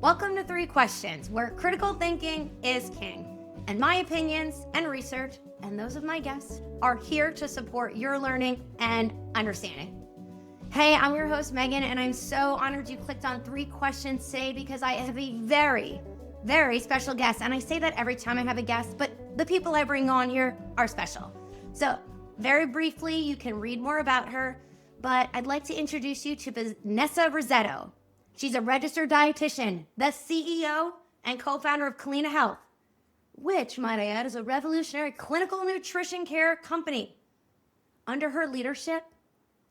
Welcome to Three Questions, where critical thinking is king. And my opinions and research, and those of my guests, are here to support your learning and understanding. Hey, I'm your host, Meghann, and I'm so honored you clicked on Three Questions today because I have a very, very special guest. And I say that every time I have a guest, but the people I bring on here are special. So very briefly, you can read more about her, but I'd like to introduce you to Vanessa Rissetto. She's a registered dietitian, the CEO and co-founder of Culina Health, which, might I add, is a revolutionary clinical nutrition care company. Under her leadership,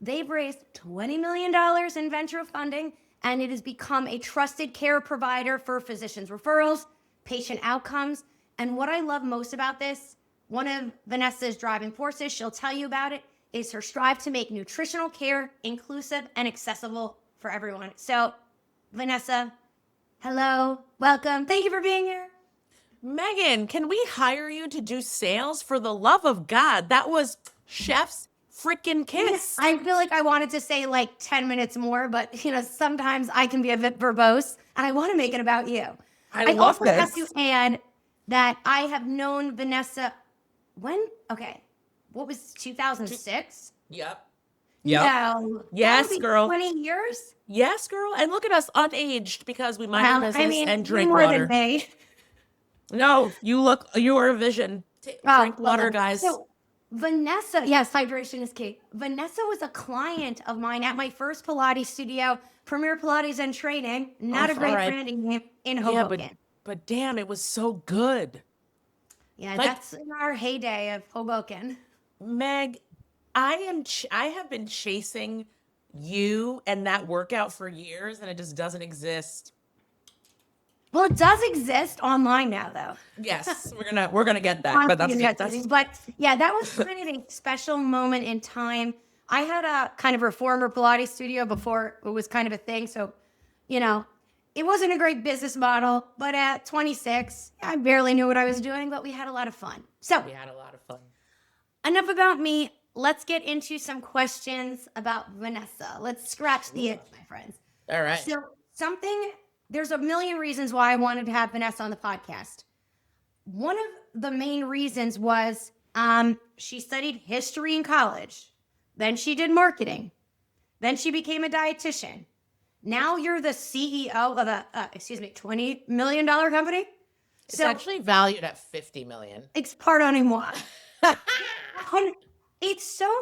they've raised $20 million in venture funding, and it has become a trusted care provider for physicians' referrals, patient outcomes. And what I love most about this, one of Vanessa's driving forces, she'll tell you about it, is her strive to make nutritional care inclusive and accessible for everyone. So, Vanessa, hello, welcome. Thank you for being here. Meghann, can we hire you to do sales? For the love of God, that was chef's freaking kiss. I feel like I wanted to say like 10 minutes more, but sometimes I can be a bit verbose, and I want to make it about you. I love also this. have to add that I have known Vanessa what was 2006? Yep. No. Yes, girl. 20 years? Yes, girl. And look at us, unaged, because we mind our business and drink more water. than me. No, you are a vision. Drink water, guys. So, Vanessa, yes, hydration is key. Vanessa was a client of mine at my first Pilates studio, Premier Pilates and Training. Not a great branding name in Hoboken. Yeah, but damn, it was so good. Yeah, that's in our heyday of Hoboken. Meg, I have been chasing you and that workout for years, and it just doesn't exist. Well, it does exist online now, though. Yes, we're gonna get that. But yeah, that was kind of a special moment in time. I had a kind of reformer Pilates studio before it was kind of a thing, so it wasn't a great business model. But at 26, I barely knew what I was doing, but we had a lot of fun. We had a lot of fun. Enough about me. Let's get into some questions about Vanessa. Let's scratch the itch, my friends. All right. So there's a million reasons why I wanted to have Vanessa on the podcast. One of the main reasons was she studied history in college. Then she did marketing. Then she became a dietitian. Now you're the CEO of a, $20 million company. It's actually valued at $50 million. It's pardonnez-moi. It's so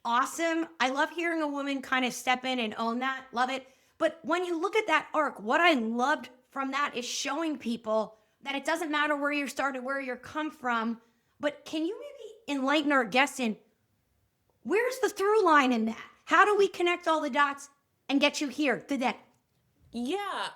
awesome. I love hearing a woman kind of step in and own that. Love it. But when you look at that arc, what I loved from that is showing people that it doesn't matter where you started, where you come from. But can you maybe enlighten our guests in where's the through line in that? How do we connect all the dots and get you here today? Yeah,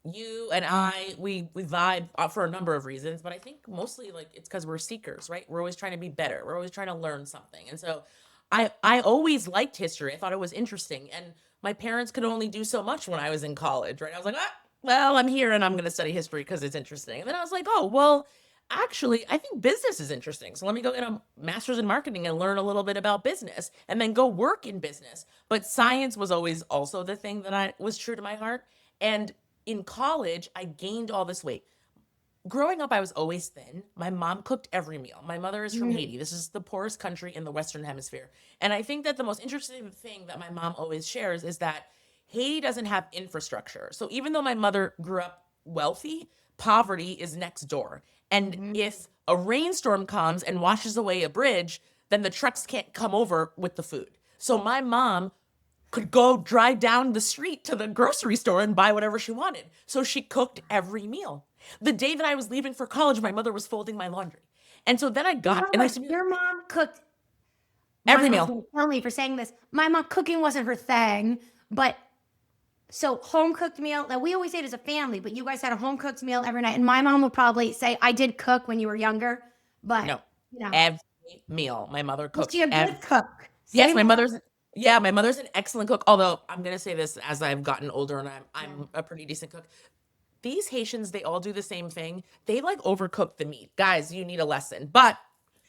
you and I, we vibe for a number of reasons, but I think mostly it's because we're seekers, right? We're always trying to be better. We're always trying to learn something. And so I always liked history. I thought it was interesting. And my parents could only do so much when I was in college, right? I was like, well, I'm here and I'm going to study history because it's interesting. And then I was like, oh, well, actually, I think business is interesting. So let me go get a master's in marketing and learn a little bit about business and then go work in business. But science was always also the thing that was true to my heart. And in college, I gained all this weight. Growing up, I was always thin. My mom cooked every meal. My mother is from Haiti. This is the poorest country in the Western Hemisphere. And I think that the most interesting thing that my mom always shares is that Haiti doesn't have infrastructure. So even though my mother grew up wealthy, poverty is next door. And if a rainstorm comes and washes away a bridge, then the trucks can't come over with the food. So my mom could go drive down the street to the grocery store and buy whatever she wanted. So she cooked every meal. The day that I was leaving for college, my mother was folding my laundry. And so then your mom cooked every meal. Tell me for saying this. My mom, cooking wasn't her thing, but so home cooked meal. Now we always ate as a family, but you guys had a home cooked meal every night. And my mom would probably say, I did cook when you were younger, but no, every meal my mother cooked. Was she a good cook? Yes, my mother's an excellent cook. Although I'm going to say this as I've gotten older and I'm a pretty decent cook. These Haitians, they all do the same thing. They overcook the meat. Guys, you need a lesson. But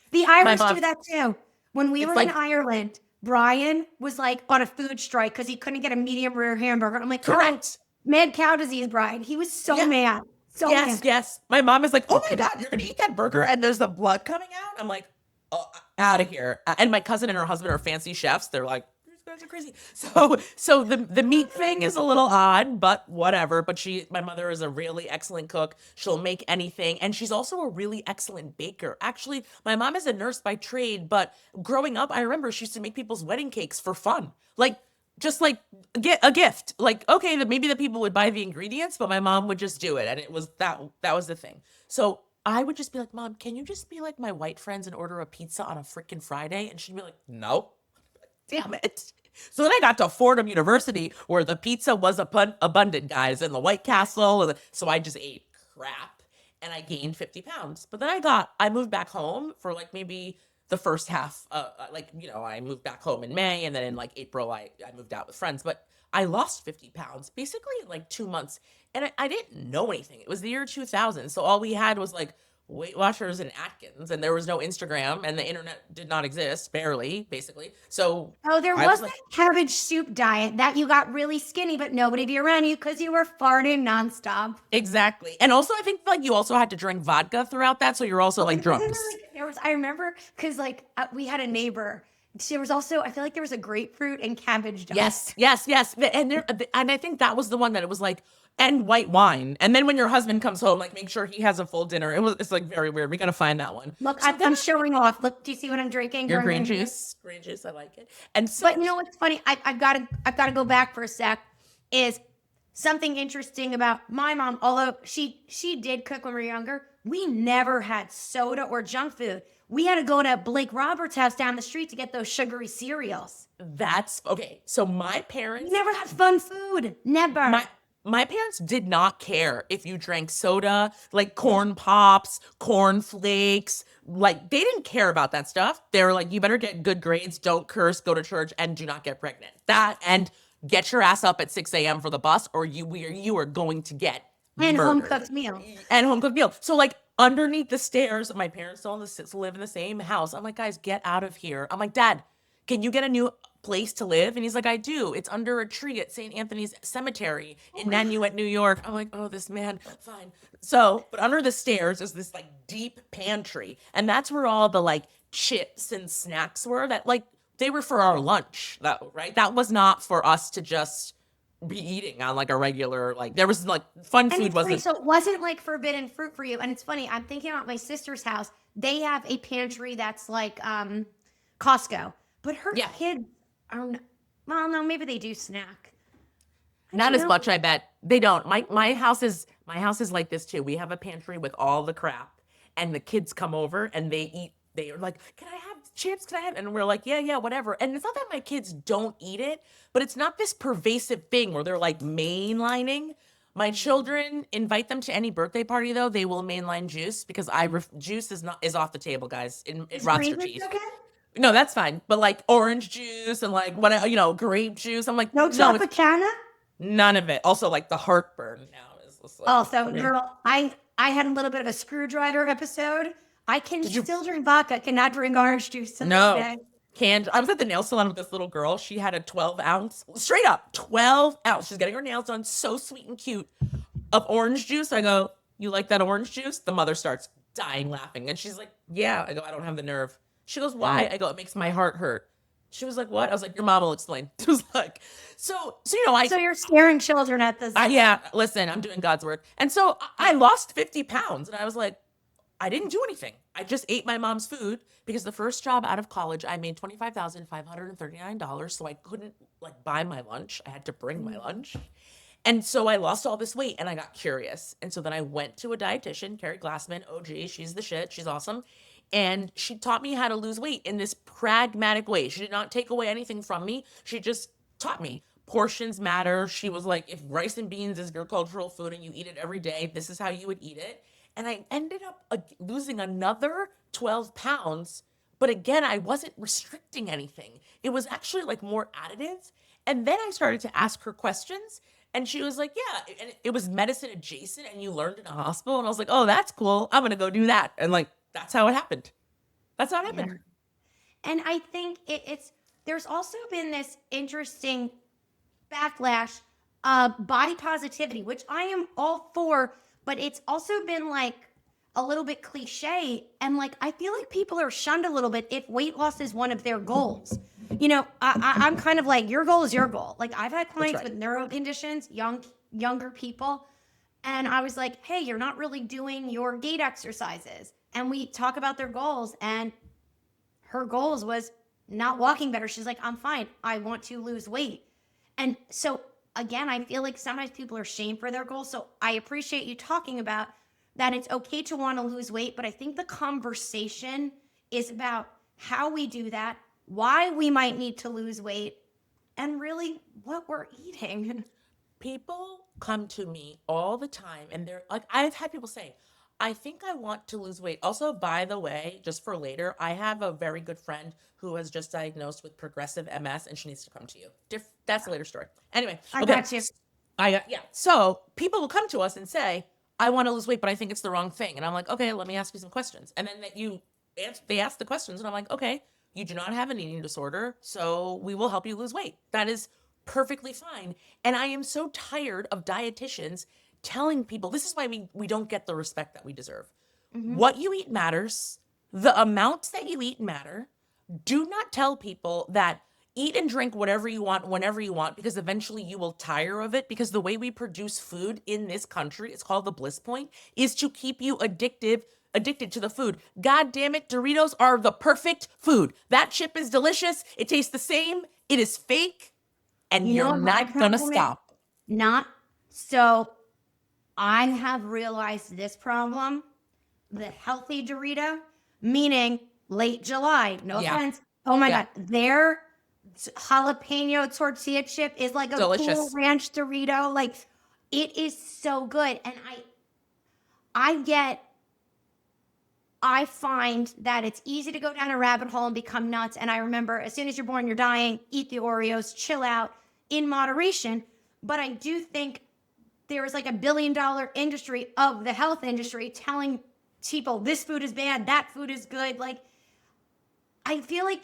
the Irish do that too. When we were in Ireland, Brian was on a food strike because he couldn't get a medium rare hamburger. I'm like, correct. Mad cow disease bride. He was so Yeah. mad. So Yes, mad. yes. My mom is like, "Oh my God, you're gonna eat that burger and there's the blood coming out." I'm like, "Oh, out of here!" And my cousin and her husband are fancy chefs. They're like, "These guys are crazy." So the meat thing is a little odd, but whatever. But my mother is a really excellent cook. She'll make anything, and she's also a really excellent baker. Actually, my mom is a nurse by trade, but growing up, I remember she used to make people's wedding cakes for fun, like just like get a gift. Like, okay, that maybe the people would buy the ingredients, but my mom would just do it. And it was that was the thing. So I would just be like, Mom, can you just be like my white friends and order a pizza on a freaking Friday? And she'd be like, no. Damn it. So then I got to Fordham University where the pizza was abundant, guys, and the White Castle. So I just ate crap and I gained 50 pounds. But then I moved back home for like maybe the first half. I moved back home in May, and then in like April, I moved out with friends. But I lost 50 pounds basically in like 2 months. And I didn't know anything. It was the year 2000. So all we had was like Weight Watchers and Atkins, and there was no Instagram, and the internet did not exist, barely, basically. So Oh, there I was was that like, cabbage soup diet that you got really skinny, but nobody be around you because you were farting nonstop. exactly. And also, I think like you also had to drink vodka throughout that, so you're also like drunk. I remember because like we had a neighbor. There was also, I feel like there was a grapefruit and cabbage diet. Yes, yes, yes. And I think that was the one that it was like, and white wine. And then when your husband comes home, like make sure he has a full dinner. It's like very weird. We gotta find that one. Look, So then I'm showing off. Look, do you see what I'm drinking? your during green my- juice, green juice, I like it. And so But you know what's funny? I've got to go back for a sec. Is something interesting about my mom. Although she did cook when we were younger, we never had soda or junk food. We had to go to Blake Roberts' house down the street to get those sugary cereals. that's okay. So my We parents never had fun food. Never. my parents did not care if you drank soda, like corn pops, corn flakes. Like they didn't care about that stuff. They were like, you better get good grades, don't curse, go to church, and do not get pregnant. That and get your ass up at 6 a.m. for the bus, or you are going to get and murdered. home cooked meal. And home cooked meal. So like underneath the stairs, my parents still live in the same house. I'm like, guys, get out of here. I'm like, Dad, can you get a new place to live? And he's like, I do. It's under a tree at St. Anthony's Cemetery in Nanuet, New York. I'm like, oh, this man, fine. So, but under the stairs is this like deep pantry. And that's where all the like chips and snacks were that like they were for our lunch, right? That was not for us to just be eating on like a regular, like there was like fun And food it's funny, wasn't. so it wasn't like forbidden fruit for you. And it's funny, I'm thinking about my sister's house. They have a pantry that's like Costco, but her Yeah. kids are well, no, maybe they do snack. Not as know. much, I bet. They don't. My house is like this too. We have a pantry with all the crap, and the kids come over and they eat. They are like, "Can I have chips? Can I have?" And we're like, "Yeah, yeah, whatever." And it's not that my kids don't eat it, but it's not this pervasive thing where they're like mainlining. My children invite them to any birthday party though. They will mainline juice because juice is off the table, guys. It rots your teeth. Okay? No, that's fine. But like orange juice and like grape juice. I'm like, No no, it's Tropicana? none of it. Also, like the heartburn now is just like, Oh, so girl, I had a little bit of a screwdriver episode. I can still drink vodka, cannot drink orange juice to this no day. canned. I was at the nail salon with this little girl. She had a 12-ounce, straight up 12-ounce. She's getting her nails done, so sweet and cute, of orange juice. I go, you like that orange juice? The mother starts dying laughing, and she's like, yeah. I go, I don't have the nerve. She goes, why? I go, it makes my heart hurt. She was like, what? I was like, your mom will explain. It was like, so So you're scaring children at this. yeah, listen, I'm doing God's work. And so I lost 50 pounds, and I was like, I didn't do anything. I just ate my mom's food because the first job out of college, I made $25,539. So I couldn't like buy my lunch. I had to bring my lunch. And so I lost all this weight and I got curious. And so then I went to a dietitian, Carrie Glassman, OG. She's the shit. She's awesome. And she taught me how to lose weight in this pragmatic way. She did not take away anything from me. She just taught me portions matter. She was like, if rice and beans is your cultural food and you eat it every day, this is how you would eat it. And I ended up losing another 12 pounds. But again, I wasn't restricting anything. It was actually like more additive. And then I started to ask her questions. And she was like, yeah, and it was medicine adjacent and you learned in a hospital. And I was like, oh, that's cool. I'm going to go do that. And like, that's how it happened. That's how it happened. Yeah. And I think there's also been this interesting backlash body positivity, which I am all for, but it's also been like a little bit cliche. And like, I feel like people are shunned a little bit if weight loss is one of their goals. I'm kind of like, your goal is your goal. Like, I've had That's clients right. with neuro conditions, younger people, and I was like, hey, you're not really doing your gait exercises. And we talk about their goals, and her goals was not walking better. She's like, I'm fine. I want to lose weight. And so again, I feel like sometimes people are shamed for their goals. So I appreciate you talking about that. It's okay to want to lose weight, but I think the conversation is about how we do that, why we might need to lose weight, and really what we're eating. People come to me all the time and they're like, I've had people say, I think I want to lose weight. Also, by the way, just for later, I have a very good friend who was just diagnosed with progressive MS and she needs to come to you. That's a later story. Anyway, I okay. got you. Yeah. So people will come to us and say, I want to lose weight, but I think it's the wrong thing. And I'm like, okay, let me ask you some questions. And then they ask the questions and I'm like, okay, you do not have an eating disorder, so we will help you lose weight. That is perfectly fine. And I am so tired of dietitians telling people this is why we don't get the respect that we deserve. What you eat matters. The amounts that you eat matter. Do not tell people that eat and drink whatever you want whenever you want because eventually you will tire of it because the way we produce food in this country, it's called the bliss point, is to keep you addicted to the food. God damn it, Doritos are the perfect food. That chip is delicious. It tastes the same. It is fake and You know you're what my not gonna problem is? stop. Not so. I have realized this problem, the healthy Dorito, meaning late July. No Yeah. offense. Oh my Yeah. God. Their jalapeno tortilla chip is like a Cool Delicious. Ranch Dorito. Like, it is so good. And I find that it's easy to go down a rabbit hole and become nuts. And I remember as soon as you're born, you're dying, eat the Oreos, chill out in moderation. But I do think there is like $1 billion industry of the health industry telling people this food is bad, that food is good. Like, I feel like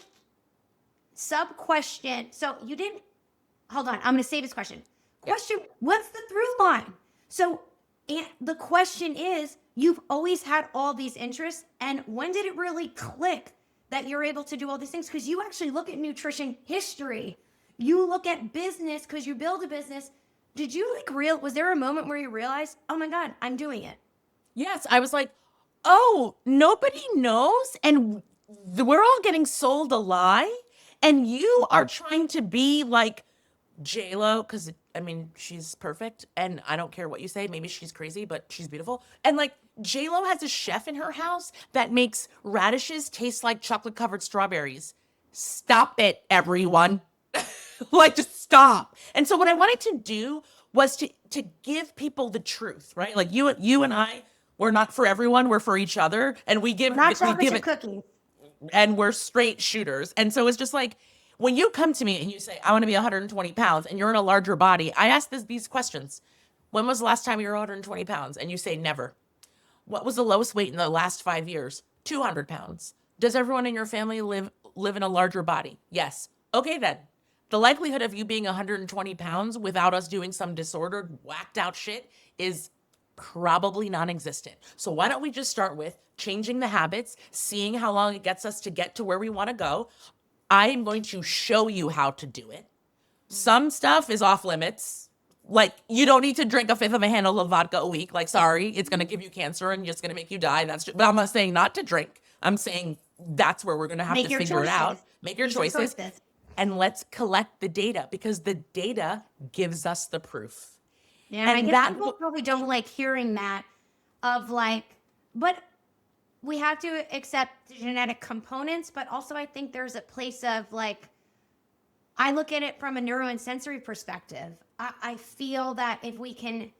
sub question. So you didn't, hold on, I'm going to say this question. Yeah. Question, what's the through line? So and the question is, you've always had all these interests, and when did it really click that you're able to do all these things? Because you actually look at nutrition history. You look at business because you build a business. Did you was there a moment where you realized, oh my God, I'm doing it? Yes, I was like, oh, nobody knows, and we're all getting sold a lie, and you are trying to be like J-Lo, because I mean, she's perfect, and I don't care what you say. Maybe she's crazy, but she's beautiful. And like J-Lo has a chef in her house that makes radishes taste like chocolate-covered strawberries. Stop it, everyone. Like, just stop. And so what I wanted to do was to give people the truth, right? Like you and I, we're not for everyone, we're for each other, and Not we chocolate give chip it, cookies. and we're straight shooters. And so it's just like when you come to me and you say, I want to be 120 pounds and you're in a larger body, I ask these questions. When was the last time you were 120 pounds? And you say never. What was the lowest weight in the last 5 years? 200 pounds. Does everyone in your family live in a larger body? Yes. Okay, then. The likelihood of you being 120 pounds without us doing some disordered, whacked out shit is probably non-existent. So why don't we just start with changing the habits, seeing how long it gets us to get to where we want to go. I am going to show you how to do it. Some stuff is off limits. Like, you don't need to drink a fifth of a handle of vodka a week. Like, sorry, it's going to give you cancer and just going to make you die. But I'm not saying not to drink. I'm saying that's where we're going to have Make to your figure it out. choices. Make your Make your choices. choices. And let's collect the data because the data gives us the proof. Yeah, I And guess people probably don't like hearing that of like, but we have to accept the genetic components, but also I think there's a place of like, I look at it from a neuro and sensory perspective. I feel that if we can,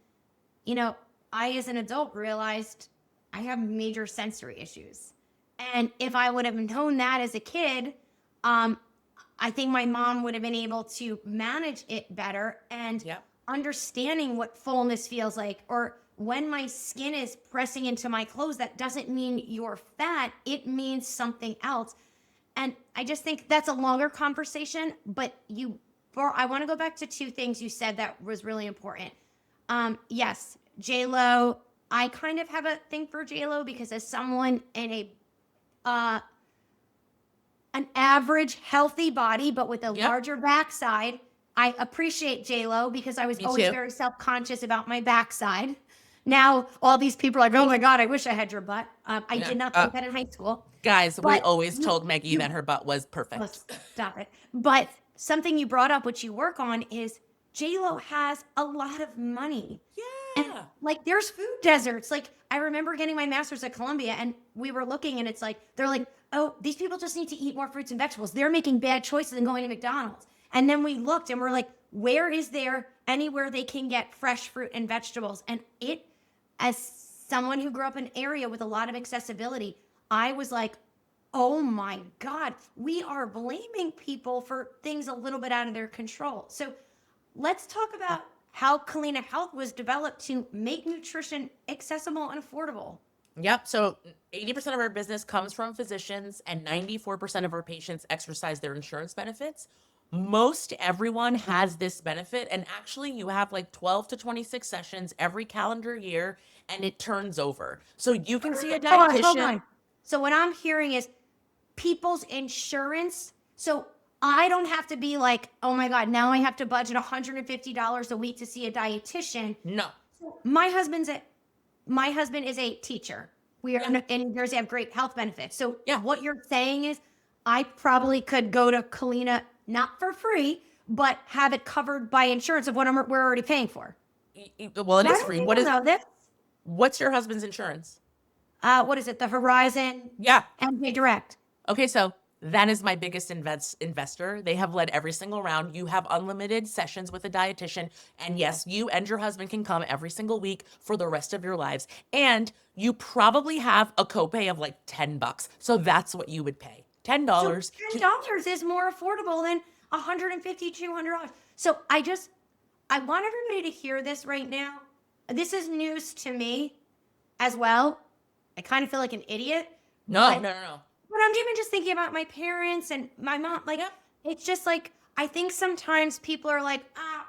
I as an adult realized I have major sensory issues. And if I would have known that as a kid, I think my mom would have been able to manage it better and Yep. understanding what fullness feels like, or when my skin is pressing into my clothes, that doesn't mean you're fat. It means something else. And I just think that's a longer conversation, but I want to go back to two things you said that was really important. Yes, J Lo. I kind of have a thing for J Lo because as someone in uh, an average healthy body, but with a Yep. larger backside, I appreciate J Lo because I was Me always too. very self conscious about my backside. Now all these people are like, oh my god, I wish I had your butt. I Yeah. did not think that in high school, Guys, we but always you told Maggie you that her butt was oh, perfect. stop it. But something you brought up, which you work on, is J-Lo has a lot of money. And Yeah. like there's food deserts. Like I remember getting my master's at Columbia and we were looking and it's like, they're like, oh, these people just need to eat more fruits and vegetables. They're making bad choices and going to McDonald's. And then we looked and we're like, where is there anywhere they can get fresh fruit and vegetables? And it, as someone who grew up in an area with a lot of accessibility, I was like, oh my God, we are blaming people for things a little bit out of their control. So let's talk about how Kalina Health was developed to make nutrition accessible and affordable. Yep. So 80% of our business comes from physicians, and 94% of our patients exercise their insurance benefits. Most everyone has this benefit. And actually, you have like 12 to 26 sessions every calendar year, and it turns over. So you can see a Hold dietitian. on. So what I'm hearing is people's insurance. So I don't have to be like, oh my God, now I have to budget $150 a week to see a dietitian. No. My husband is a teacher. We are Yeah. in New Jersey, have great health benefits. So Yeah. what you're saying is I probably could go to Kalina not for free, but have it covered by insurance of what we're already paying for. Well, it Why is don't free. people know this? What's your husband's insurance? What is it? The Horizon Yeah. MJ Direct. Okay, so that is my biggest investor. They have led every single round. You have unlimited sessions with a dietitian. And yes, you and your husband can come every single week for the rest of your lives. And you probably have a copay of like $10. So that's what you would pay. $10 So to $10 is more affordable than $150, $200. So I want everybody to hear this right now. This is news to me as well. I kind of feel like an idiot. No. But I'm even just thinking about my parents and my mom. Like, Yep. it's just like, I think sometimes people are like,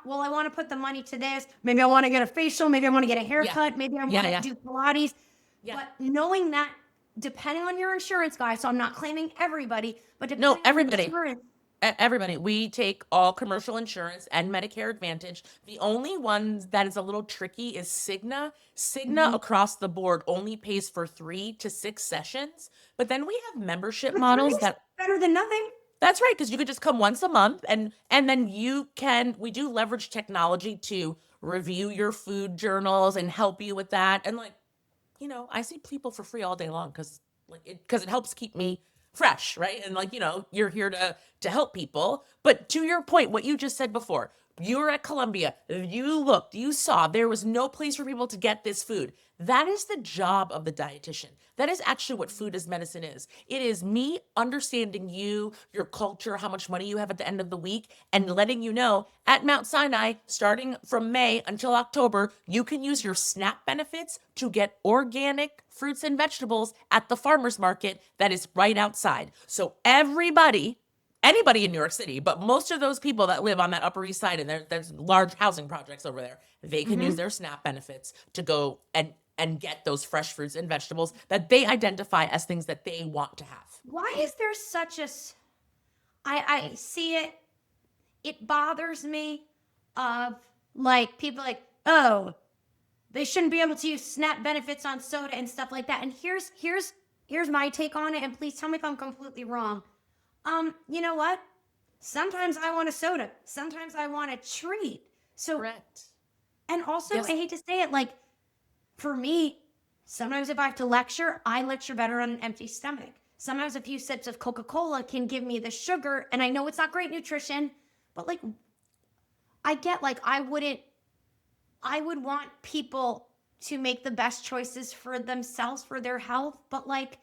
well, I want to put the money to this. Maybe I want to get a facial. Maybe I want to get a haircut. Maybe I want to do Pilates. Yeah. But knowing that, depending on your insurance, guys, so I'm not claiming everybody, but depending No, on everybody. insurance, Everybody, we take all commercial insurance and Medicare Advantage. The only one that is a little tricky is Cigna. Cigna across the board only pays for 3 to 6 sessions, but then we have membership models that better than nothing. that's right, because you could just come once a month, and then we do leverage technology to review your food journals and help you with that. And like, I see people for free all day long because it helps keep me fresh, right? And like, you're here to help people. But to your point, what you just said before, you were at Columbia, you looked, you saw there was no place for people to get this food. That is the job of the dietitian. That is actually what food as medicine is. It is me understanding you, your culture, how much money you have at the end of the week, and letting you know at Mount Sinai, starting from May until October, you can use your SNAP benefits to get organic fruits and vegetables at the farmer's market that is right outside. So anybody in New York City, but most of those people that live on that Upper East Side, and there's large housing projects over there, they can use their SNAP benefits to go and get those fresh fruits and vegetables that they identify as things that they want to have. Why is there such a? I see it. It bothers me. Of like people like, oh, they shouldn't be able to use SNAP benefits on soda and stuff like that. And here's my take on it. And please tell me if I'm completely wrong. You know what? Sometimes I want a soda. Sometimes I want a treat. So Correct. And also, Yes. I hate to say it, like for me, sometimes if I have to lecture, I lecture better on an empty stomach. Sometimes a few sips of Coca-Cola can give me the sugar, and I know it's not great nutrition, but like I get like I would want people to make the best choices for themselves for their health, but like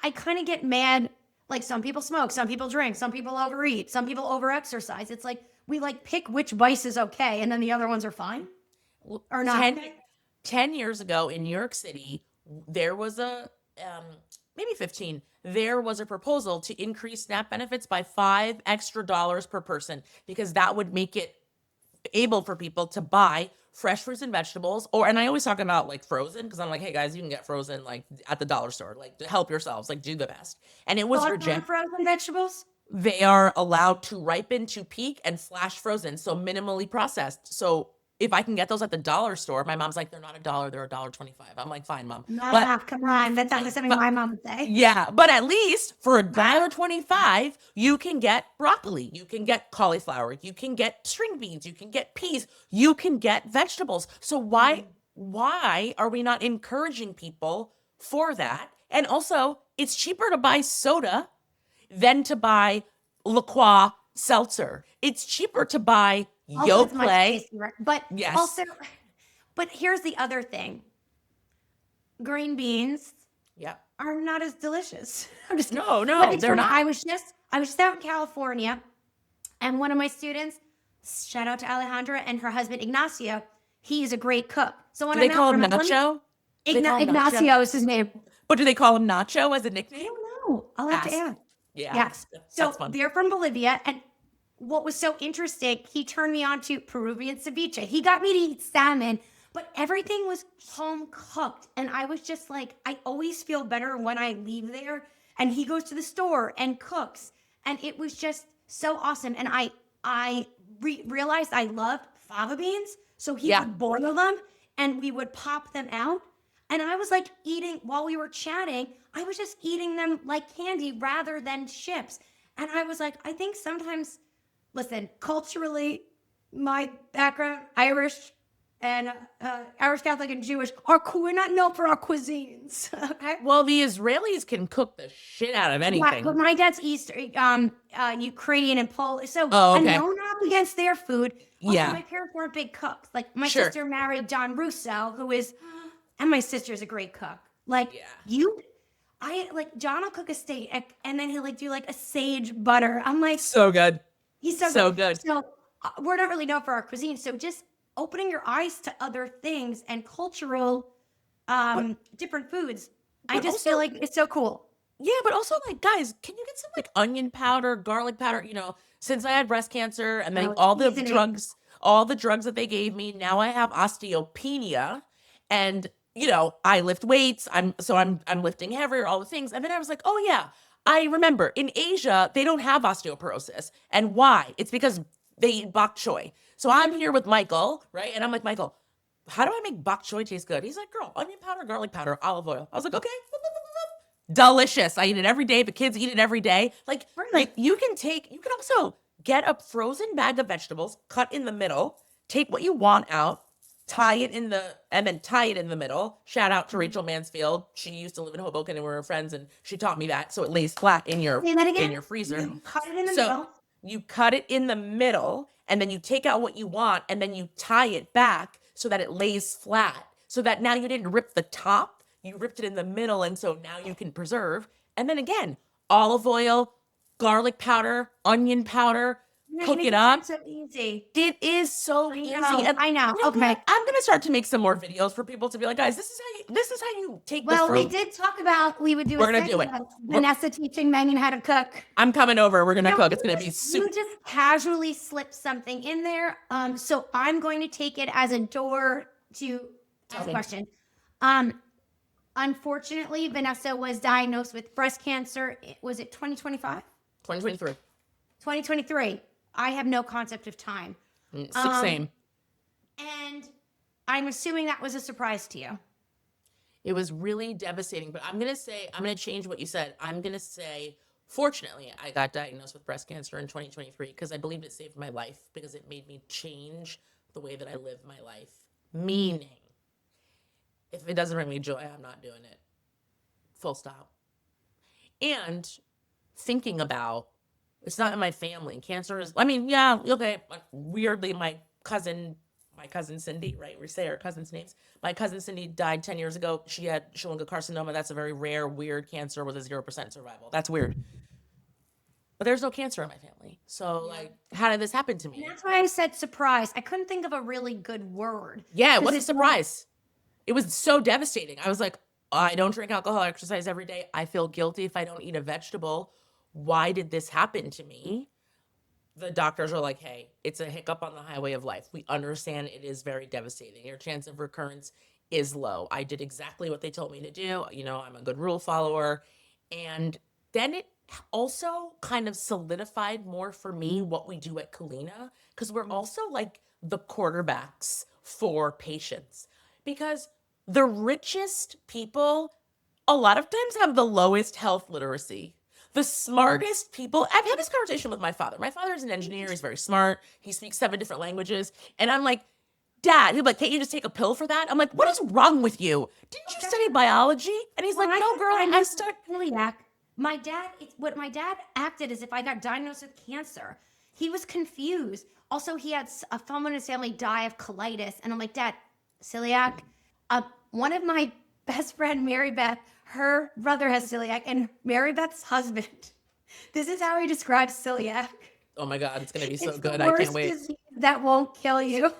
I kind of get mad. Like some people smoke, some people drink, some people overeat, some people overexercise. It's like we like pick which vice is okay, and then the other ones are fine or not. 10 years ago in New York City, there was maybe 15, there was a proposal to increase SNAP benefits by $5 extra per person, because that would make it able for people to buy fresh fruits and vegetables. And I always talk about like frozen, because I'm like, hey guys, you can get frozen like at the dollar store, like to help yourselves, like do the best. And it was Thoughts on rejected. frozen vegetables? They are allowed to ripen to peak and flash frozen, so minimally processed. So if I can get those at the dollar store, my mom's like, they're not $1, they're $1.25. I'm like, fine, mom. Not But enough. Come on. That's not something my mom would say. yeah, but at least for $1.25, you can get broccoli, you can get cauliflower, you can get string beans, you can get peas, you can get vegetables. So why are we not encouraging people for that? And also, it's cheaper to buy soda than to buy La Croix seltzer. It's cheaper to buy Also, it's much Yoplait. tastier. But Yes. also, but here's the other thing. Green beans Yeah. are not as delicious. I'm just No, But it's they're funny, not. I was just out in California, and one of my students, shout out to Alejandra and her husband Ignacio, he is a great cook. So when Do they I'm call out him for my- Nacho? They call him Nacho? Ignacio is his name. But do they call him Nacho as a I nickname? don't know. I'll have to Ask. ask. Yeah. Yes. So That's fun. they're from Bolivia, and what was so interesting, he turned me on to Peruvian ceviche. He got me to eat salmon, but everything was home cooked. And I was just like, I always feel better when I leave there. And he goes to the store and cooks. And it was just so awesome. And I realized I loved fava beans. So he would boil them and we would pop them out. And I was like eating, while we were chatting, I was just eating them like candy rather than chips. And I was like, I think sometimes, listen, culturally, my background, Irish and Irish Catholic and Jewish, we're not known for our cuisines. Okay? Well, the Israelis can cook the shit out of anything. But my dad's Ukrainian and Polish. So Oh, okay. and no knock against their food. Also, Yeah. my parents weren't big cooks. Like my Sure. sister married John Russo, who is, and my sister's a great cook. Like Yeah. John will cook a steak and then he'll like do like a sage butter. I'm like, So good. he's so So good. good. So we're not really known for our cuisine. So just opening your eyes to other things and cultural, different foods. I but just feel also- like it's so cool. Yeah, but also like, guys, can you get some like onion powder, garlic powder? You know, since I had breast cancer and then Oh, all the seasoning. drugs that they gave me, now I have osteopenia, and you know, I lift weights. I'm lifting heavier, all the things. And then I was like, oh yeah, I remember in Asia they don't have osteoporosis, and why? It's because they eat bok choy. So I'm here with Michael, right? And I'm like, Michael, how do I make bok choy taste good? He's like, girl, onion powder, garlic powder, olive oil. I was like, okay. Delicious. I eat it every day. The kids eat it every day. Like, you can also get a frozen bag of vegetables, cut in the middle, take what you want out, tie it in the middle. Shout out to Rachel Mansfield. She used to live in Hoboken and we were friends, and she taught me that. So it lays flat in your freezer. Cut it in the So middle. you cut it in the middle, and then you take out what you want, and then you tie it back so that it lays flat. So that now you didn't rip the top, you ripped it in the middle, and so now you can preserve. And then again, olive oil, garlic powder, onion powder, cook it up. So easy. It is so easy. And I know. you know Okay. what? I'm gonna start to make some more videos for people to be like, guys, this is how you take Well, the we fruit. did talk about we would do. We're gonna do it. Vanessa teaching Meghann how to cook. I'm coming over. We're gonna No, cook. It's gonna you be just- super. You just casually slip something in there. So I'm going to take it as a door to ask a Okay. question. Unfortunately, Vanessa was diagnosed with breast cancer. Was it 2025? 2023. 2023. I have no concept of time. Same. And I'm assuming that was a surprise to you. It was really devastating, but I'm going to change what you said. I'm going to say, fortunately, I got diagnosed with breast cancer in 2023 because I believe it saved my life, because it made me change the way that I live my life. Meaning, if it doesn't bring me joy, I'm not doing it. Full stop. And thinking about, it's not in my family. Cancer is, I mean, yeah, okay. Weirdly, my cousin Cindy, right? We say our cousins' names. My cousin Cindy died 10 years ago. She had cholangiocarcinoma. That's a very rare, weird cancer with a 0% survival. That's weird. But there's no cancer in my family. So, like, how did this happen to me? And that's why I said surprise. I couldn't think of a really good word. Yeah, it 'Cause was a it's surprise. It was so devastating. I was like, I don't drink alcohol, I exercise every day. I feel guilty if I don't eat a vegetable. Why did this happen to me? The doctors are like, hey, it's a hiccup on the highway of life. We understand it is very devastating. Your chance of recurrence is low. I did exactly what they told me to do. I'm a good rule follower. And then it also kind of solidified more for me what we do at Kalina, because we're also like the quarterbacks for patients. Because the richest people a lot of times have the lowest health literacy. The smartest people, I've had this conversation with my father. My father is an engineer. He's very smart. He speaks 7 different languages. And I'm like, Dad, he'll be like, can't you just take a pill for that? I'm like, what is wrong with you? Didn't you study biology? And he's like, no, girl, I studied. Celiac. What my dad acted as if I got diagnosed with cancer. He was confused. Also, he had someone in his family die of colitis. And I'm like, Dad, celiac. One of my best friend, Mary Beth, her brother has celiac, and Mary Beth's husband. This is how he describes celiac. Oh my God, it's going to be so It's good. the I worst can't wait. disease that won't kill you.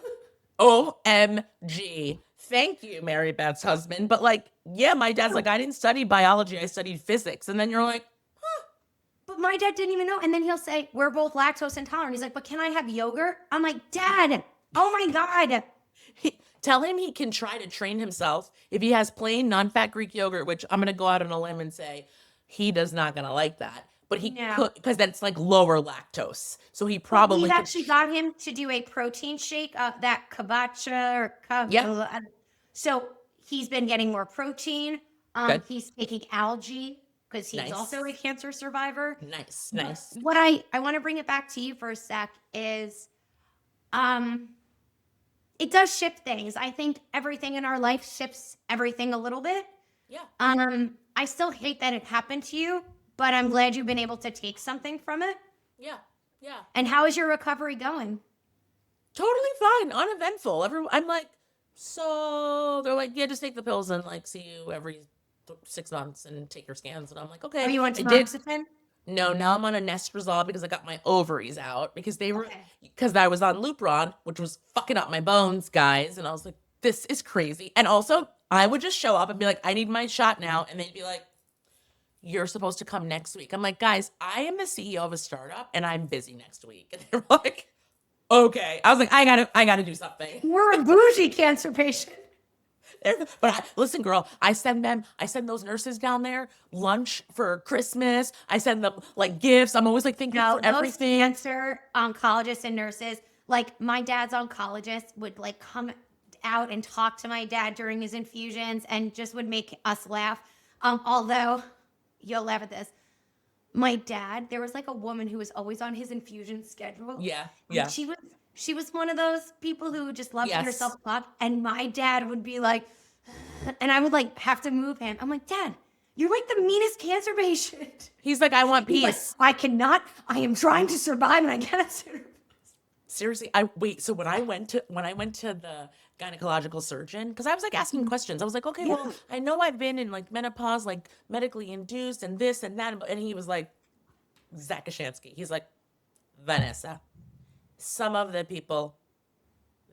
OMG. Thank you, Mary Beth's husband. But like, yeah, my dad's like, I didn't study biology. I studied physics. And then you're like, But my dad didn't even know. And then he'll say, we're both lactose intolerant. He's like, but can I have yogurt? I'm like, Dad, oh my God. tell him he can try to train himself if he has plain non-fat Greek yogurt, which I'm going to go out on a limb and say he does not going to like that. But he could, because that's like lower lactose. So he probably We've actually got him to do a protein shake of that kabacha or Yeah. So he's been getting more protein. Good. He's taking algae because he's Nice. also a cancer survivor. Nice. What I want to bring it back to you for a sec is it does shift things. I think everything in our life shifts everything a little bit. Yeah. I still hate that it happened to you, but I'm glad you've been able to take something from it. Yeah. Yeah. And how is your recovery going? Totally fine. Uneventful. I'm like, so they're like, yeah, just take the pills and like see you every 6 months and take your scans. And I'm like, okay. Are you on tamoxifen? No, now I'm on a Nestrazole because I got my ovaries out because because I was on Lupron, which was fucking up my bones, guys. And I was like, this is crazy. And also, I would just show up and be like, I need my shot now. And they'd be like, you're supposed to come next week. I'm like, guys, I am the CEO of a startup and I'm busy next week. And they're like, okay. I was like, I gotta do something. We're a bougie cancer patient. But listen, girl, I send those nurses down there lunch for Christmas. I send them like gifts. I'm always like thinking for everything. Cancer oncologists and nurses, like my dad's oncologist would like come out and talk to my dad during his infusions and just would make us laugh. Although you'll laugh at this. My dad, there was like a woman who was always on his infusion schedule. Yeah. She was one of those people who just loved herself up. And my dad would be like, and I would like have to move him. I'm like, Dad, you're like the meanest cancer patient. He's like, I want peace. Like, I am trying to survive and I can't. Seriously, so when I went to the gynecological surgeon, because I was like asking questions. I was like, okay, well, I know I've been in like menopause, like medically induced and this and that. And he was like, Zakashansky. He's like, Vanessa, some of the people,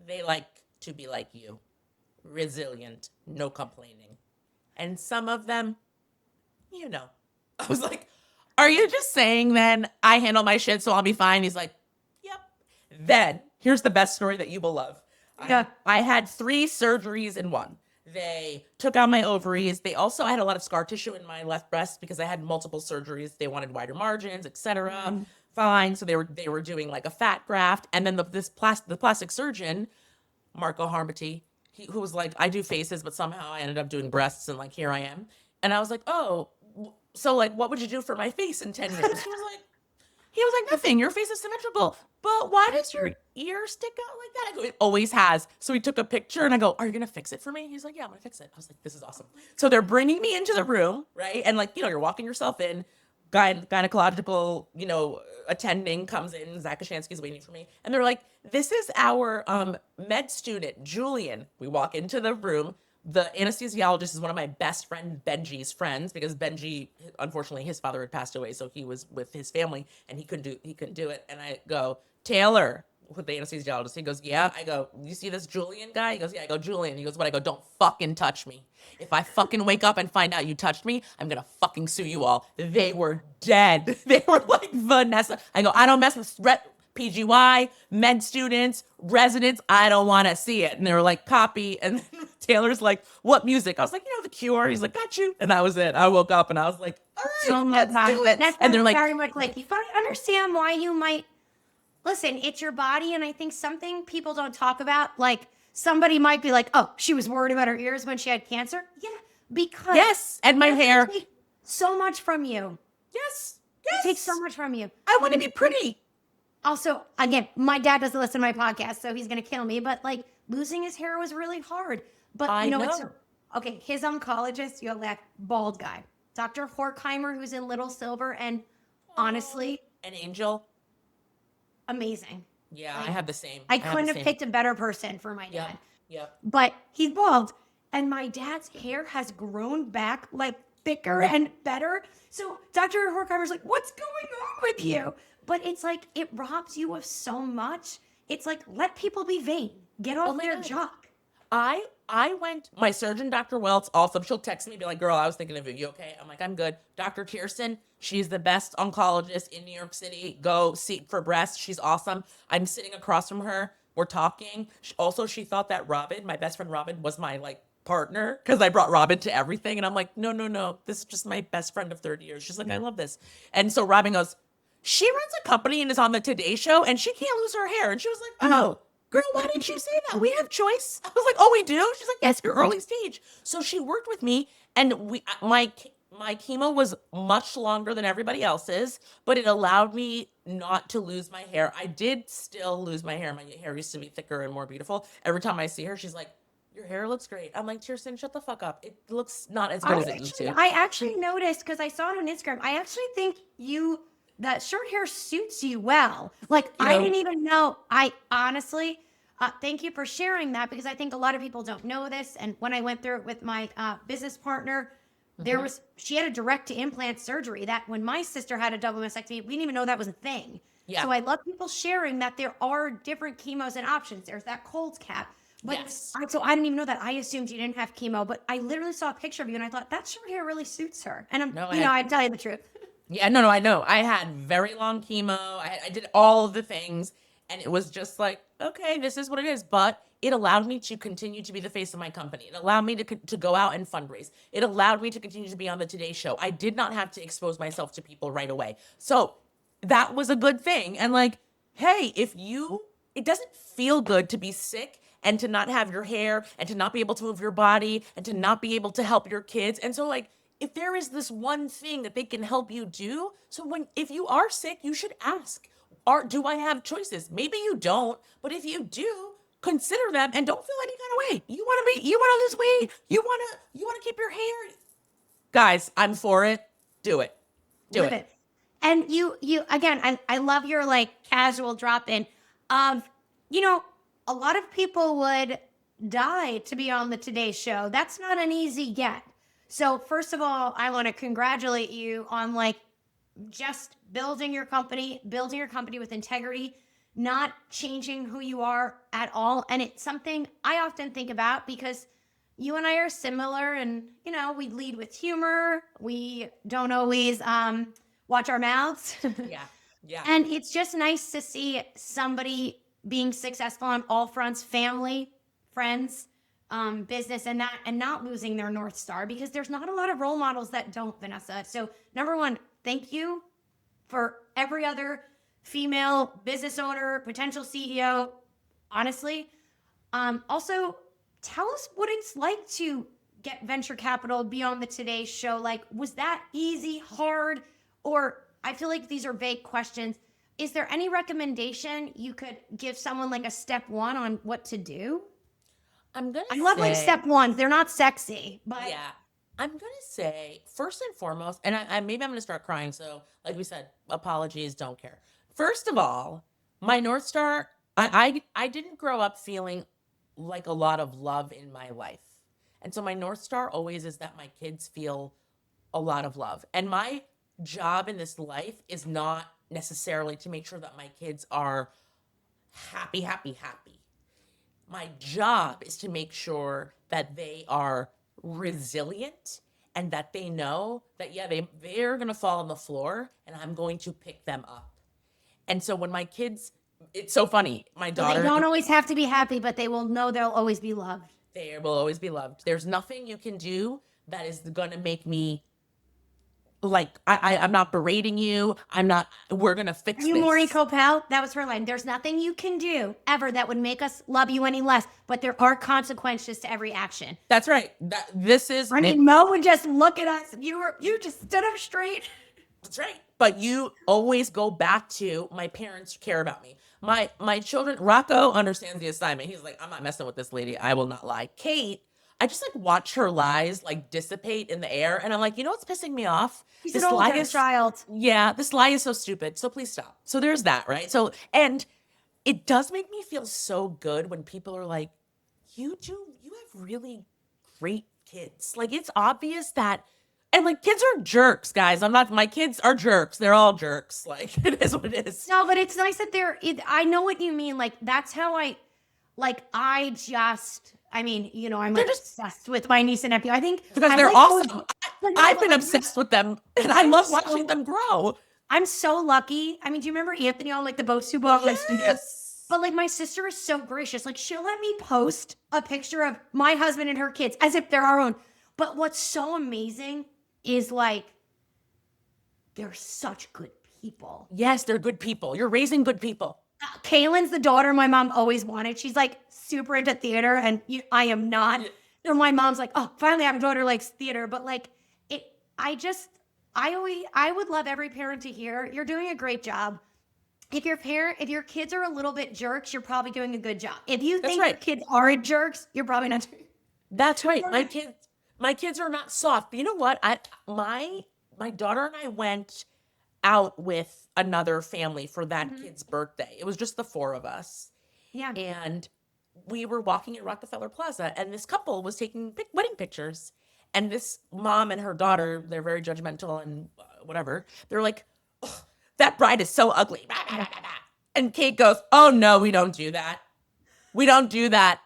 they like to be like you, resilient, no complaining. And some of them, I was like, are you just saying then I handle my shit so I'll be fine? He's like, yep. Then here's the best story that you will love. Yeah. I had 3 surgeries in one. They took out my ovaries. They also had a lot of scar tissue in my left breast because I had multiple surgeries. They wanted wider margins, etc. Fine. So they were doing like a fat graft. And then the plastic surgeon, Marco Harmony, who was like, I do faces, but somehow I ended up doing breasts and like, here I am. And I was like, oh, so like, what would you do for my face in 10 years? He was like, nothing. Your face is symmetrical. But why does your ear stick out like that? I go, it always has. So he took a picture and I go, are you going to fix it for me? He's like, yeah, I'm going to fix it. I was like, this is awesome. So they're bringing me into the room, right? And like, you're walking yourself in. Gynecological, attending comes in. Zakashansky's waiting for me. And they're like, this is our med student, Julian. We walk into the room. The anesthesiologist is one of my best friend Benji's friends because Benji, unfortunately, his father had passed away, so he was with his family and he couldn't do it. And I go, Taylor, with the anesthesiologist. He goes, yeah. I go, you see this Julian guy? He goes, yeah. I go, Julian. He goes, what? I go, don't fucking touch me. If I fucking wake up and find out you touched me, I'm gonna fucking sue you all. They were dead. They were like, Vanessa. I go, I don't mess with PGY, med students, residents. I don't want to see it. And they were like, copy. And then Taylor's like, what music? I was like, The Cure. He's like, got you. And that was it. I woke up and I was like, all right, let's do it. That's And they're like, very much like, you understand why you might, listen, it's your body. And I think something people don't talk about, like somebody might be like, oh, she was worried about her ears when she had cancer. Yeah, because. yes. And my hair. Take so much from you. Yes. It takes so much from you. I want to be pretty. Also, again, my dad doesn't listen to my podcast, so he's going to kill me. But like losing his hair was really hard. But you know, it's okay. His oncologist, you'll laugh, bald guy, Dr. Horkheimer, who's in Little Silver, and honestly, an angel. Amazing. Yeah, like, I have the same. I couldn't have picked a better person for my dad. Yep. But he's bald, and my dad's hair has grown back like thicker and better. So Dr. Horkheimer's like, "What's going on with you?" But it's like it robs you of so much. It's like, let people be vain. Get off their jock. I went, my surgeon, Dr. Welts, also, she'll text me, be like, girl, I was thinking of you. You okay? I'm like, I'm good. Dr. Kirsten, she's the best oncologist in New York City. Go see for breast. She's awesome. I'm sitting across from her. We're talking. She thought that Robin, my best friend Robin, was my like partner because I brought Robin to everything. And I'm like, no. This is just my best friend of 30 years. She's like, I love this. And so Robin goes, she runs a company and is on the Today Show and she can't lose her hair. And she was like, oh, girl, why didn't you say that? We have choice. I was like, oh, we do? She's like, yes, you're early stage. So she worked with me and my chemo was much longer than everybody else's, but it allowed me not to lose my hair. I did still lose my hair. My hair used to be thicker and more beautiful. Every time I see her, she's like, your hair looks great. I'm like, Kirsten, shut the fuck up. It looks not as good as it used to. I actually noticed, because I saw it on Instagram, I actually think that short hair suits you well. Like, I didn't even know. I honestly, thank you for sharing that, because I think a lot of people don't know this. And when I went through it with my business partner, she had a direct to implant surgery that when my sister had a double mastectomy, we didn't even know that was a thing. Yeah. So I love people sharing that there are different chemos and options. There's that cold cap. But yes. So I didn't even know that. I assumed you didn't have chemo, but I literally saw a picture of you and I thought that short hair really suits her. And I tell you the truth. Yeah, no, I know. I had very long chemo. I did all of the things, and it was just like, okay, this is what it is. But it allowed me to continue to be the face of my company. It allowed me to go out and fundraise. It allowed me to continue to be on the Today Show. I did not have to expose myself to people right away. So that was a good thing. And like, hey, it doesn't feel good to be sick and to not have your hair and to not be able to move your body and to not be able to help your kids. And so like, if there is this one thing that they can help you do, so if you are sick, you should ask, do I have choices? Maybe you don't, but if you do, consider them and don't feel any kind of way. You want to lose weight? You want to keep your hair? Guys, I'm for it. Do it. Do it. And you again, I love your like casual drop in of, a lot of people would die to be on the Today Show. That's not an easy get. So first of all, I want to congratulate you on like just building your company with integrity, not changing who you are at all. And it's something I often think about because you and I are similar and, we lead with humor. We don't always watch our mouths. Yeah. And it's just nice to see somebody being successful on all fronts, family, friends, business, and not losing their North Star, because there's not a lot of role models that don't, Vanessa. So number one, thank you for every other female business owner, potential CEO, honestly. Also, tell us what it's like to get venture capital, be on the Today Show. Like, was that easy, hard, or I feel like these are vague questions. Is there any recommendation you could give someone like a step one on what to do? I love like step ones. They're not sexy, but yeah, I'm gonna say first and foremost, and maybe I'm gonna start crying. So, like we said, apologies, don't care. First of all, my North Star. I didn't grow up feeling like a lot of love in my life, and so my North Star always is that my kids feel a lot of love. And my job in this life is not necessarily to make sure that my kids are happy, happy, happy. My job is to make sure that they are resilient and that they know that, yeah, they're going to fall on the floor and I'm going to pick them up. And so when my kids, it's so funny. My So they daughter, don't always have to be happy, but they will know they'll always be loved. they will always be loved. There's nothing you can do that is going to make me like, I'm not berating you. I'm not, we're going to fix You, Maureen this. Koppele, that was her line. There's nothing you can do ever that would make us love you any less, but there are consequences to every action. That's right. This is, I mean, Mo would just look at us. You just stood up straight. that's right. But you always go back to my parents care about me. My children, Rocco understands the assignment. He's like, I'm not messing with this lady. I will not lie. Kate, I just like watch her lies like dissipate in the air, and I'm like, you know what's pissing me off? He's This an lie older is child. yeah, this lie is so stupid. So please stop. So there's that, right? So and it does make me feel so good when people are like, you have really great kids. Like it's obvious that and like kids are jerks, guys. I'm not my kids are jerks. They're all jerks. Like it is what it is. No, but it's nice that I know what you mean. Like, that's how I mean, I'm They're like just obsessed with my niece and nephew. I think because I they're like awesome. but no, I've but been like, obsessed with them and I I'm love so, watching them grow. I'm so lucky. I mean, do you remember Anthony on like the Bosu Ball? Yes. But like my sister is so gracious. Like she'll let me post a picture of my husband and her kids as if they're our own. But what's so amazing is like they're such good people. Yes, they're good people. You're raising good people. Kaylin's the daughter my mom always wanted. She's like super into theater, and I am not. And my mom's like, oh, finally I have a daughter who likes theater. But like it, I would love every parent to hear you're doing a great job. If your kids are a little bit jerks, you're probably doing a good job. If you That's think right. your kids aren't jerks, you're probably not doing. That's right. My kids are not soft. But you know what? My daughter and I went out with another family for that kid's birthday. It was just the four of us. Yeah. And we were walking at Rockefeller Plaza and this couple was taking wedding pictures. And this mom and her daughter, they're very judgmental and whatever. They're like, "Oh, that bride is so ugly." And Kate goes, "Oh no, we don't do that. We don't do that.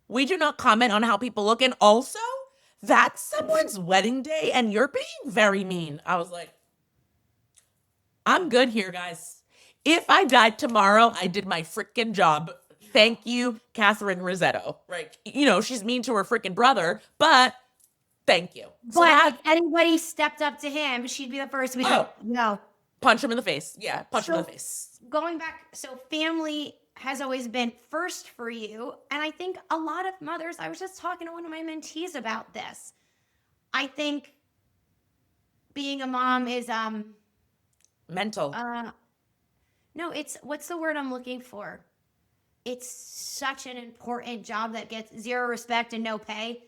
We do not comment on how people look. And also, that's someone's wedding day and you're being very mean." I was like, I'm good here, guys. If I died tomorrow, I did my freaking job. Thank you, Catherine Rissetto. Right. She's mean to her freaking brother, but thank you. So But if anybody stepped up to him, she'd be the first to be like, no. punch him in the face. Yeah, punch him in So- the face. Going back, so family has always been first for you. And I think a lot of mothers, I was just talking to one of my mentees about this. I think being a mom is Mental. no, it's what's the word I'm looking for? It's such an important job that gets zero respect and no pay.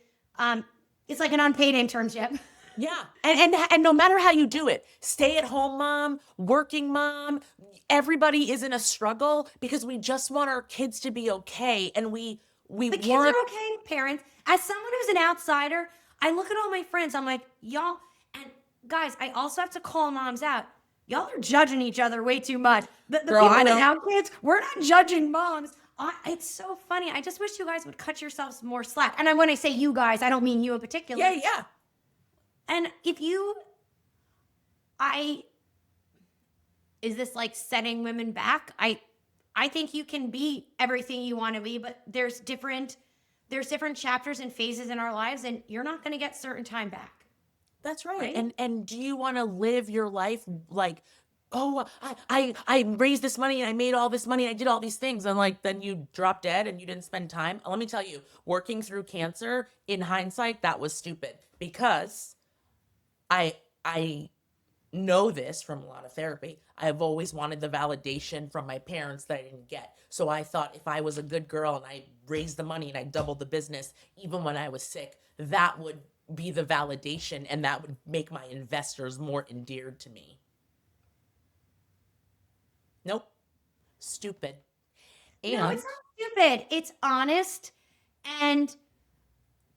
It's like an unpaid internship. Yeah. And no matter how you do it, stay at home mom, working mom, everybody is in a struggle because we just want our kids to be okay. And we The kids want are okay, parents. As someone who's an outsider, I look at all my friends. I'm like, y'all, and guys, I also have to call moms out. Y'all are judging each other way too much. The Girl, people I know. without kids, we're not judging moms. It's so funny. I just wish you guys would cut yourselves more slack. And when I say you guys, I don't mean you in particular. Yeah. And is this like setting women back? I think you can be everything you want to be, but there's different chapters and phases in our lives, and you're not going to get certain time back. That's right. Right? And do you want to live your life like, oh, I raised this money and I made all this money and I did all these things and like then you drop dead and you didn't spend time? Let me tell you, working through cancer, in hindsight, that was stupid because I know this from a lot of therapy. I've always wanted the validation from my parents that I didn't get. So I thought if I was a good girl and I raised the money and I doubled the business, even when I was sick, that would be the validation and that would make my investors more endeared to me. Nope. Stupid. And No, it's not stupid. It's honest, and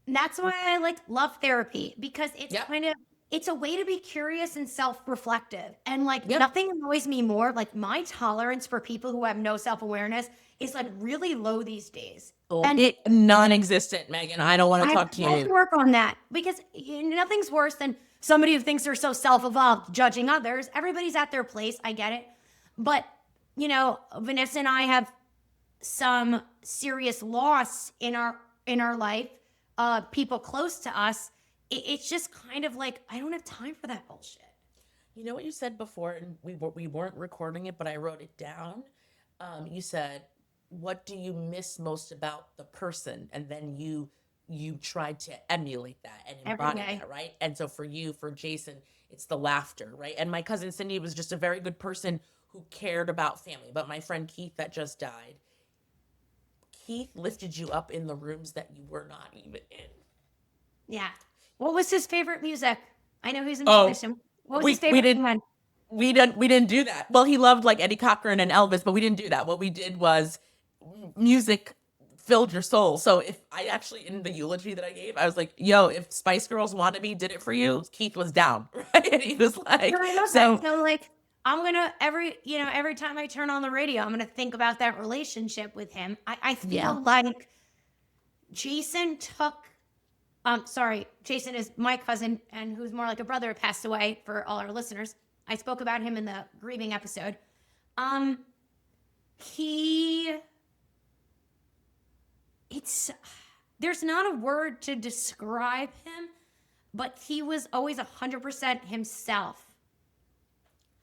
that's why I love therapy because it's Yep. it's a way to be curious and self-reflective. And like Yep. nothing annoys me more. Like my tolerance for people who have no self-awareness is like really low these days. And It non-existent, Megan. I don't want to I talk to have to you. work on that because nothing's worse than somebody who thinks they're so self-evolved judging others. Everybody's at their place. I get it. But, Vanessa and I have some serious loss in our life, people close to us. It's just kind of like I don't have time for that bullshit. You know what you said before, and we weren't recording it, but I wrote it down. You said, "What do you miss most about the person?" And then you tried to emulate that and Every embody day. that, right? And so for Jason, it's the laughter, right? And my cousin Cindy was just a very good person who cared about family. But my friend Keith that just died, Keith lifted you up in the rooms that you were not even in. Yeah. What was his favorite music? I know he's a Oh, musician. What was his we favorite did band? we didn't do that. Well, he loved like Eddie Cochran and Elvis, but we didn't do that. What we did was music filled your soul. So if I actually in the eulogy that I gave, I was like, "Yo, if Spice Girls Wannabe did it for you," Keith was down, right? And he was like, No, I love that. "So So like I'm gonna every time I turn on the radio, I'm gonna think about that relationship with him. I yeah, feel like Jason took sorry, Jason is my cousin and who's more like a brother, passed away for all our listeners. I spoke about him in the grieving episode. Um he it's there's not a word to describe him, but he was always 100% himself.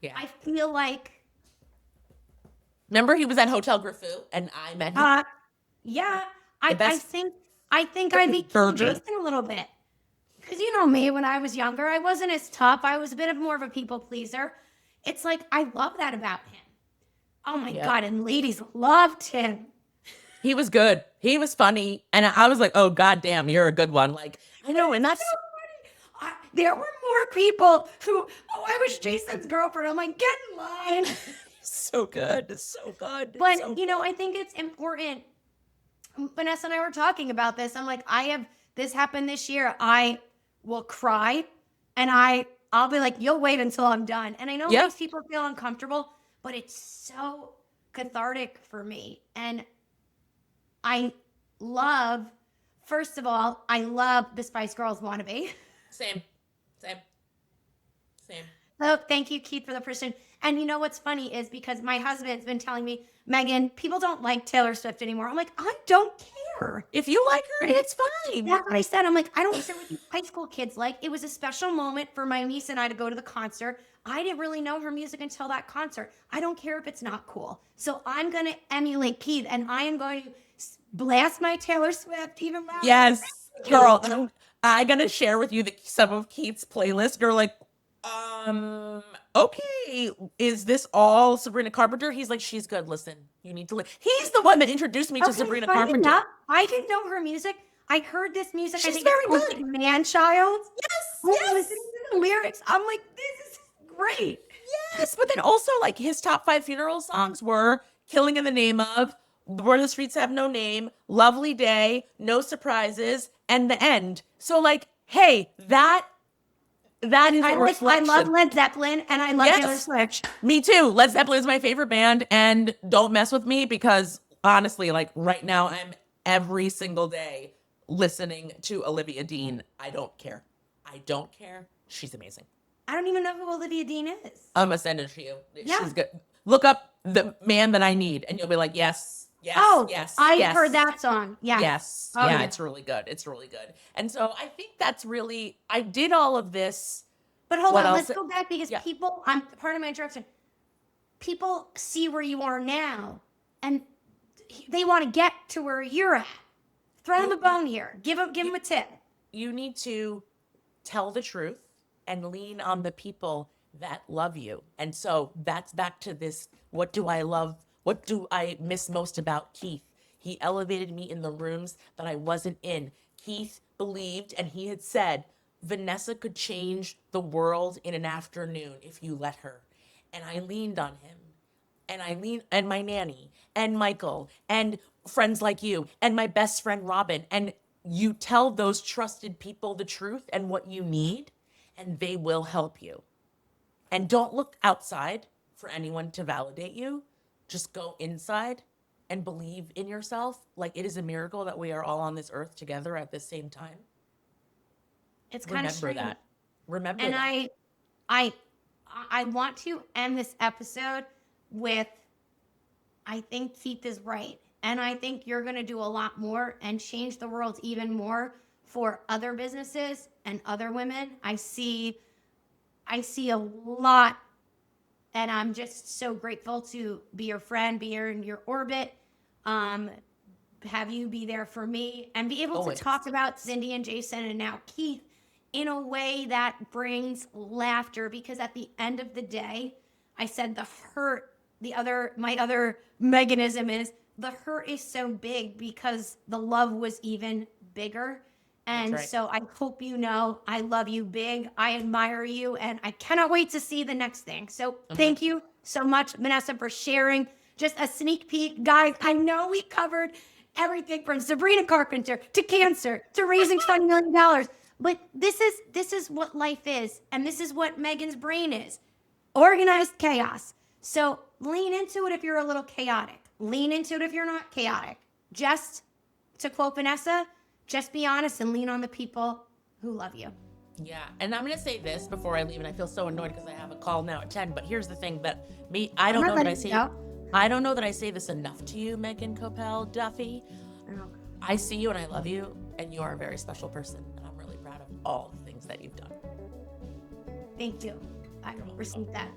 yeah." I feel like Remember, he was at Hotel Griffou, and I met him. yeah, The I best think I became burger. Jason a little bit. Because you know me, when I was younger, I wasn't as tough. I was a bit of more of a people pleaser. It's like I love that about him. Oh my Yeah. God, and ladies loved him. He was good. He was funny, and I was like, "Oh God damn, you're a good one." Like I know, and that's There were more people who, oh, I was Jason's girlfriend. I'm like, get in line. so good. It's so good. But, So I think it's important. Vanessa and I were talking about this. I'm like, this happened this year. I will cry and I'll be like, you'll wait until I'm done. And I know it yeah. makes people feel uncomfortable, but it's so cathartic for me. And I love, first of all, I love the Spice Girls Wannabe. Same. Same. Same. So thank you, Keith, for the person. And you know what's funny is because my husband's been telling me, Meghann, people don't like Taylor Swift anymore. I'm like, I don't care. If you like her, it's fine. That's what I said. I'm like, I don't care what you high school kids like. It was a special moment for my niece and I to go to the concert. I didn't really know her music until that concert. I don't care if it's not cool. So I'm going to emulate Keith and I am going to blast my Taylor Swift even louder. Yes, girl. I'm gonna share with you some of Keith's playlist. You're like, okay, is this all Sabrina Carpenter? He's like, she's good. Listen, you need to. He's the one that introduced me to Sabrina funny Carpenter. enough, I didn't know her music. I heard this music. I She's think very it's called good. Man Child. Yes, Listening to the lyrics, I'm like, this is great. yes. But then also, like his top 5 funeral songs were "Killing in the Name of," "Where the Streets Have No Name," "Lovely Day," "No Surprises," and "The End." So, like, hey, that is a reflection. I love Led Zeppelin and I love Taylor Swift. Me too. Led Zeppelin is my favorite band, and don't mess with me because honestly, like right now, I'm every single day listening to Olivia Dean. I don't care. I don't care. She's amazing. I don't even know who Olivia Dean is. I'm gonna send it to you. Yeah. She's good. Look up "The Man That I Need," and you'll be like, yes, yes, yes. I yes. heard that song. Yeah. Yes. Oh, yeah, yeah. it's really good. It's really good. And so I think that's really, I did all of this. But hold What on, else? let's go back because people, I'm part of my interruption. People see where you are now and they want to get to where you're at. Throw them a bone here. Give them a tip. You need to tell the truth and lean on the people that love you. And so that's back to this, what do I love? What do I miss most about Keith? He elevated me in the rooms that I wasn't in. Keith believed, and he had said, Vanessa could change the world in an afternoon if you let her. And I leaned on him. And my nanny and Michael and friends like you and my best friend Robin. And you tell those trusted people the truth and what you need, and they will help you. And don't look outside for anyone to validate you. Just go inside and believe in yourself. Like, it is a miracle that we are all on this earth together at the same time. It's kind of Remember strange. that. Remember And that. I want to end this episode with, I think Keith is right. And I think you're going to do a lot more and change the world even more for other businesses and other women. I see a lot, and I'm just so grateful to be your friend, be in your orbit, have you be there for me, and be able Always. to talk about Cindy and Jason and now Keith in a way that brings laughter. Because at the end of the day, I said the hurt, my other mechanism is the hurt is so big because the love was even bigger. And right. so I hope you know I love you big. I admire you, and I cannot wait to see the next thing. So thank you so much, Vanessa, for sharing just a sneak peek. Guys, I know we covered everything from Sabrina Carpenter to cancer to raising $20 million. But this is what life is, and this is what Meghann's brain is. Organized chaos. So lean into it if you're a little chaotic. Lean into it if you're not chaotic. Just to quote Vanessa, just be honest and lean on the people who love you. Yeah, and I'm going to say this before I leave, and I feel so annoyed because I have a call now at 10, but here's the thing that I don't know that I say this enough to you, Meghann, Koppele, Duffy. Oh. I see you and I love you, and you are a very special person, and I'm really proud of all the things that you've done. Thank you. I received that.